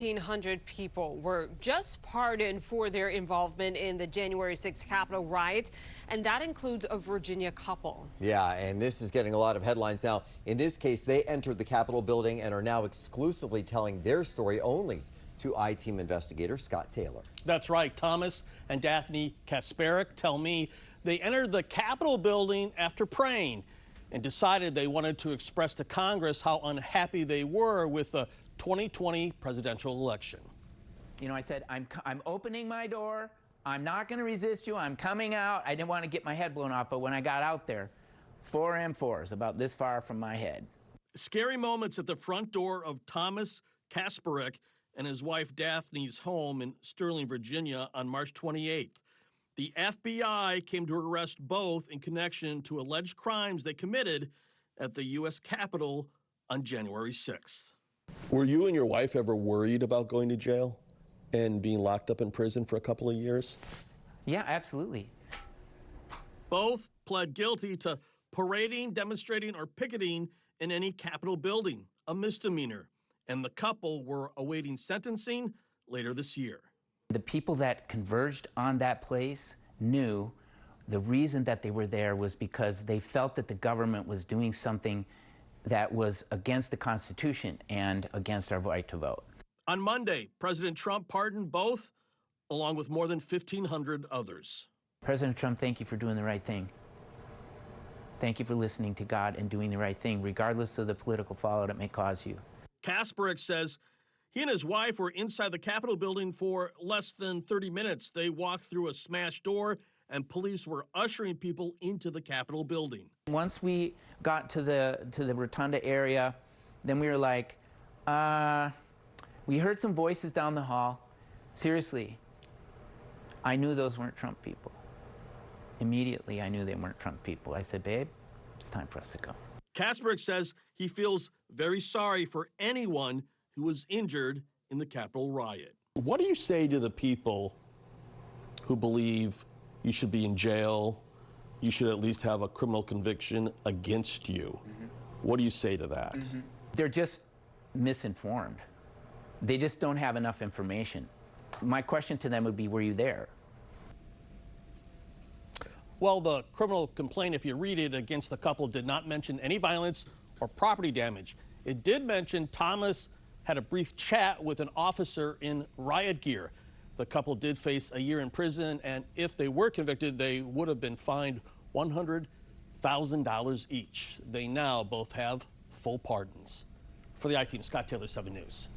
1,500 people were just pardoned for their involvement in the January 6th Capitol riot, and that includes a Virginia couple. Yeah, and this is getting a lot of headlines now. In this case, they entered the Capitol building and are now exclusively telling their story only to I-Team investigator Scott Taylor. That's right. Thomas and Daphne Kasperek tell me they entered the Capitol building after praying and decided they wanted to express to Congress how unhappy they were with the 2020 presidential election. You know, I said, I'm opening my door. I'm not going to resist you. I'm coming out. I didn't want to get my head blown off, but when I got out there, 4 M4s about this far from my head. Scary moments at the front door of Thomas Kasperek and his wife Daphne's home in Sterling, Virginia on March 28th. The FBI came to arrest both in connection to alleged crimes they committed at the U.S. Capitol on January 6th. Were you and your wife ever worried about going to jail and being locked up in prison for a couple of years? Yeah, absolutely. Both pled guilty to parading, demonstrating, or picketing in any Capitol building, a misdemeanor, and the couple were awaiting sentencing later this year. The people that converged on that place knew the reason that they were there was because they felt that the government was doing something that was against the Constitution and against our right to vote. On Monday, President Trump pardoned both, along with more than 1,500 others. President Trump, thank you for doing the right thing. Thank you for listening to God and doing the right thing, regardless of the political fallout it may cause you. Kasperek says he and his wife were inside the Capitol building for less than 30 minutes. They walked through a smashed door, and police were ushering people into the Capitol building. Once we got to the rotunda area, then we were like, we heard some voices down the hall. Seriously, I knew those weren't Trump people. Immediately, I knew they weren't Trump people. I said, babe, it's time for us to go. Kasperek says he feels very sorry for anyone who was injured in the Capitol riot. What do you say to the people who believe you should be in jail, you should at least have a criminal conviction against you? What do you say to that? They're just misinformed. They just don't have enough information. My question to them would be, were you there? Well, the criminal complaint, if you read it, against the couple did not mention any violence or property damage. It did mention Thomas had a brief chat with an officer in riot gear. The couple did face a year in prison, and if they were convicted, they would have been fined $100,000 each. They now both have full pardons. For the I-Team, Scott Taylor, 7 News.